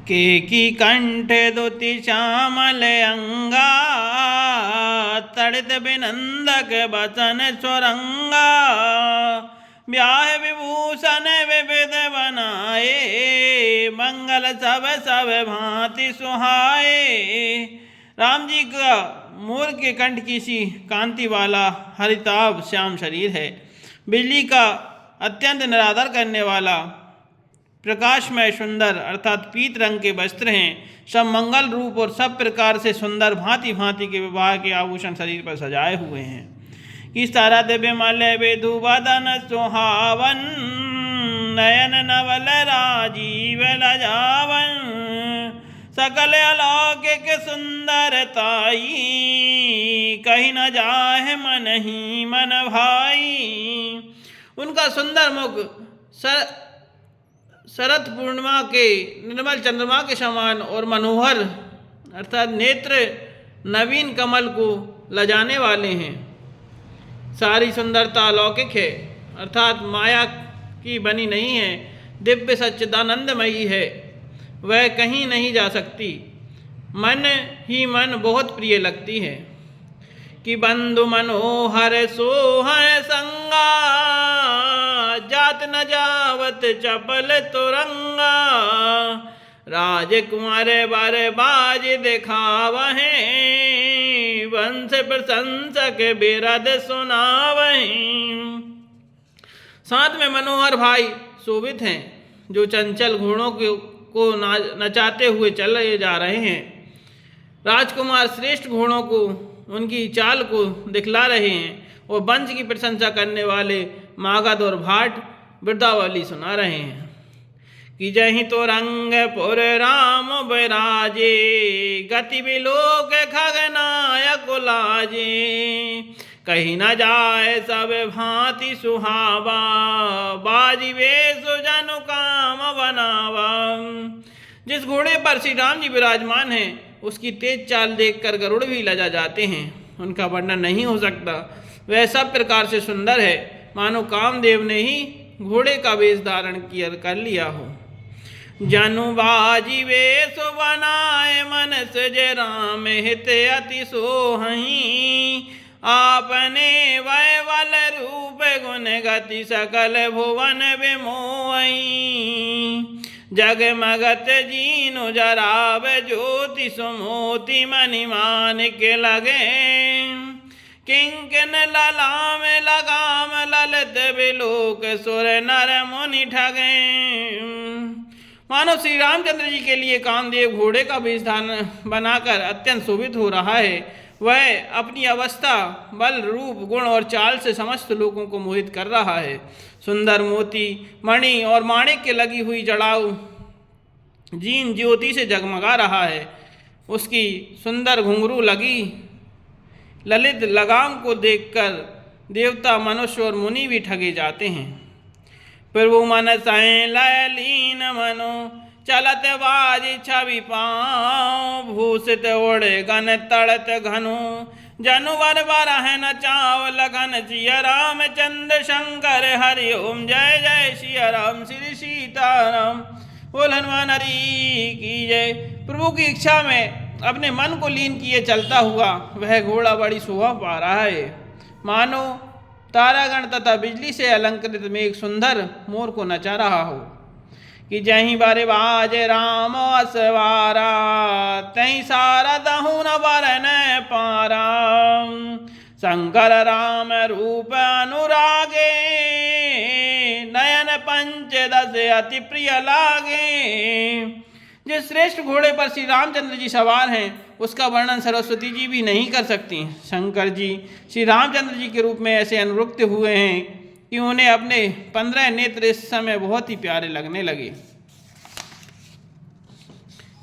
केकी कंठ दुति श्यामल अंगा, तड़ित बिनंदक बचन स्वरंगा। ब्याह विभूषण विविध बनाए, मंगल सब सब भांति सुहाए। राम जी का मोर के कंठ की सी कांति वाला हरिताभ श्याम शरीर है। बिजली का अत्यंत निरादर करने वाला प्रकाशमय सुंदर अर्थात पीत रंग के वस्त्र हैं। सब मंगल रूप और सब प्रकार से सुंदर भांति भांति के विवाह के आभूषण शरीर पर सजाए हुए हैं। किस तारा दिव्य मल विधु वदन सुहावन, नयन नवल राजीव लजावन। सकल अलौकिक सुंदरताई, कहीं न जाहे मन ही मन भाई। उनका सुंदर मुख शरद पूर्णिमा के निर्मल चंद्रमा के समान और मनोहर अर्थात नेत्र नवीन कमल को लजाने वाले हैं। सारी सुंदरता अलौकिक है अर्थात माया की बनी नहीं है, दिव्य सच्चिदानंदमयी है, वह कहीं नहीं जा सकती। मन ही मन बहुत प्रिय लगती है कि बंधु मनोहर सोहर संगा, जात न जावत चपल तुरंगा। राजकुमार बर बाज दिखावहें, वंश प्रशंसक बिरद सुनावहें। साथ में मनोहर भाई शोभित हैं, जो चंचल घोड़ों को नचाते हुए चले जा रहे हैं। राजकुमार श्रेष्ठ घोड़ों को उनकी चाल को दिखला रहे हैं और वंश की प्रशंसा करने वाले मागध और भाट वृद्धावली सुना रहे हैं कि जहीं तो रंगपुर राम बिराजे, गति बिलोक खगनायक लाजे। कहीं न जाए सब भांति सुहावा, बाजी वेशु जनु काम बनावा। जिस घोड़े पर श्री राम जी विराजमान हैं, उसकी तेज चाल देखकर गरुड़ भी लजा जाते हैं। उनका वर्णन नहीं हो सकता, वह सब प्रकार से सुंदर है, मानो कामदेव ने ही घोड़े का वेश धारण कर लिया हो। जनु बाजी वेश बनाए, मन सजे राम हित अति सोहहीं। आपने वैवल रूप गुण गति, सकल भुवन विमोहहीं। जगमगत जीनु जराव ज्योति, सुमोति मणिमान के लगे। किंकिन ललाम लगाम, ललित बिलोक सुर नर मुनि ठगे। मानो श्री रामचंद्र जी के लिए कामदेव घोड़े का वेश धारण बनाकर अत्यंत शोभित हो रहा है। वह अपनी अवस्था, बल, रूप, गुण और चाल से समस्त लोगों को मोहित कर रहा है। सुंदर मोती, मणि और माणिक के लगी हुई जड़ाऊ जीन ज्योति से जगमगा रहा है। उसकी सुंदर घुंघरू लगी ललित लगाम को देखकर देवता, मनुष्य और मुनि भी ठगे जाते हैं। प्रभु मन सैं लय लीन मनो, चलत बाजी छवि पाँव। भूषित ओढ़े गन तड़त घनु, जनुवर बरहन चाव लगन। सिया राम चंद्र शंकर हरि ओम, जय जय सिया राम श्री सीताराम। बोल हनुमान हरि की जय। प्रभु की इच्छा में अपने मन को लीन किए चलता हुआ वह घोड़ा बड़ी शोभा पा रहा है, मानो तारागण तथा बिजली से अलंकृत में एक सुंदर मोर को नचा रहा हो। कि जहीं बारे बाज राम असवारा, तहीं सारा दहु न बरन पारा। शंकर राम रूप अनुरागे, नयन पंचदश अति प्रिय लागे। जिस श्रेष्ठ घोड़े पर श्री रामचंद्र जी सवार हैं, उसका वर्णन सरस्वती जी भी नहीं कर सकती। शंकर जी श्री रामचंद्र जी के रूप में ऐसे अनुरक्त हुए हैं कि उन्हें अपने 15 नेत्र इस समय बहुत ही प्यारे लगने लगे।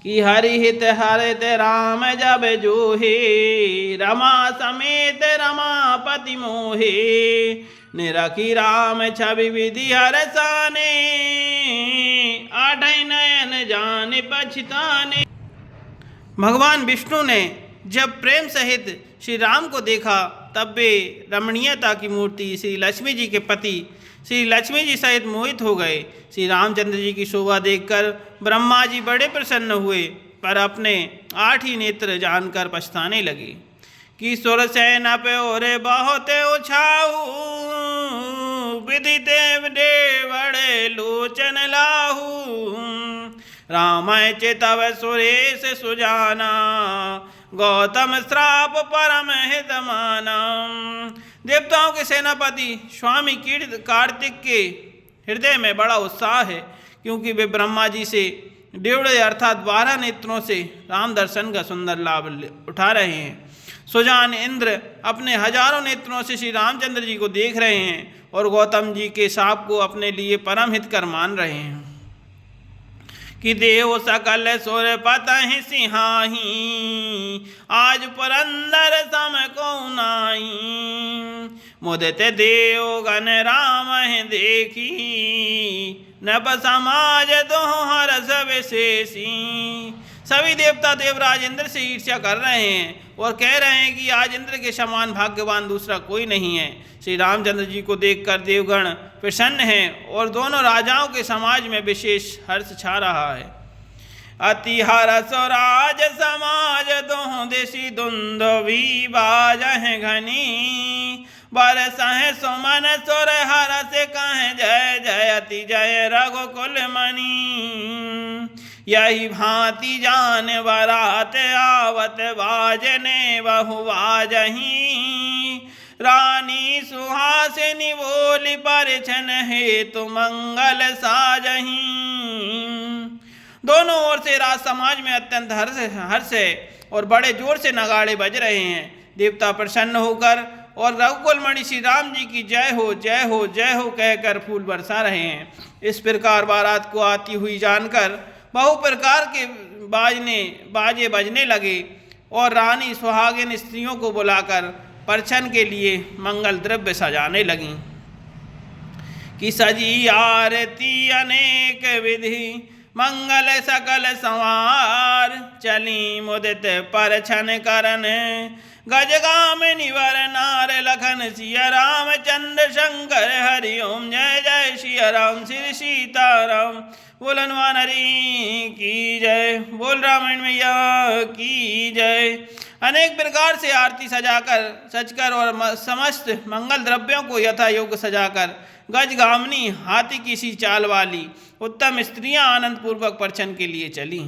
कि हरि हित हरित राम जब जोहे, रमा समेत रमापति मोहे। निरखी राम छवि विधि हरसाने, आठै नयन जाने पछताने। भगवान विष्णु ने जब प्रेम सहित श्री राम को देखा, तब वे रमणीयता की मूर्ति श्री लक्ष्मी जी के पति श्री लक्ष्मी जी सहित मोहित हो गए। श्री रामचंद्र जी की शोभा देखकर ब्रह्मा जी बड़े प्रसन्न हुए, पर अपने 8 ही नेत्र जानकर पछताने लगे कि सुर सैन पे ओरे बहुत उछाऊ, विधि देव बड़े लोचन लाहू, राम चितव सुरेश सुजाना, गौतम श्राप परम हित माना। देवताओं के सेनापति स्वामी कार्तिक के हृदय में बड़ा उत्साह है, क्योंकि वे ब्रह्मा जी से 1.5 अर्थात 12 नेत्रों से राम दर्शन का सुंदर लाभ उठा रहे हैं। सुजान इंद्र अपने हजारों नेत्रों से श्री रामचंद्र जी को देख रहे हैं और गौतम जी के शाप को अपने लिए परम हितकर मान रहे हैं कि देव सकल सुर पतहि सिंहाही, आज पुरंदर सम को नाई, मुदित देव गण राम देखी, नभ समाज दोहर सब विशेषी। सभी देवता देवराज इंद्र से ईर्ष्या कर रहे हैं और कह रहे हैं कि आज इंद्र के समान भाग्यवान दूसरा कोई नहीं है। श्री रामचंद्र जी को देखकर देवगण प्रसन्न हैं और दोनों राजाओं के समाज में विशेष हर्ष छा रहा है। अति हर्ष राज समाज दोह दिशि दुंदुभी बाजह घनी, बरसह सुमन सुर हरस कह जय जयति जय रघुकुल मणि। यही भांति जान बरात आवत बाजने बहु बाजही, रानी सुहासिनी बोली परिछन हेतु मंगल साजही। दोनों ओर से राज समाज में अत्यंत हर्ष है और बड़े जोर से नगाड़े बज रहे हैं। देवता प्रसन्न होकर और रघुकुल मणि श्री राम जी की जय हो जय हो जय हो कहकर फूल बरसा रहे हैं। इस प्रकार बारात को आती हुई जानकर बहु प्रकार के बाजे बजने लगे और रानी सुहागिन स्त्रियों को बुलाकर परछन के लिए मंगल द्रव्य सजाने लगीं कि सजी आरती अनेक विधि, मंगल सकल संवार, चली मुदित परछन करन, गजगामिनी वर नार लखन सिया राम चंद्र शंकर हरि ओम जय जय सिया राम श्री सीताराम। बोल हनुमान हरि की जय, बोल रामायण मैया की जय। अनेक प्रकार से आरती सजकर और समस्त मंगल द्रव्यों को यथा योग्य सजाकर गजगामिनी हाथी की सी चाल वाली उत्तम स्त्रियां आनंद पूर्वक परछन के लिए चली।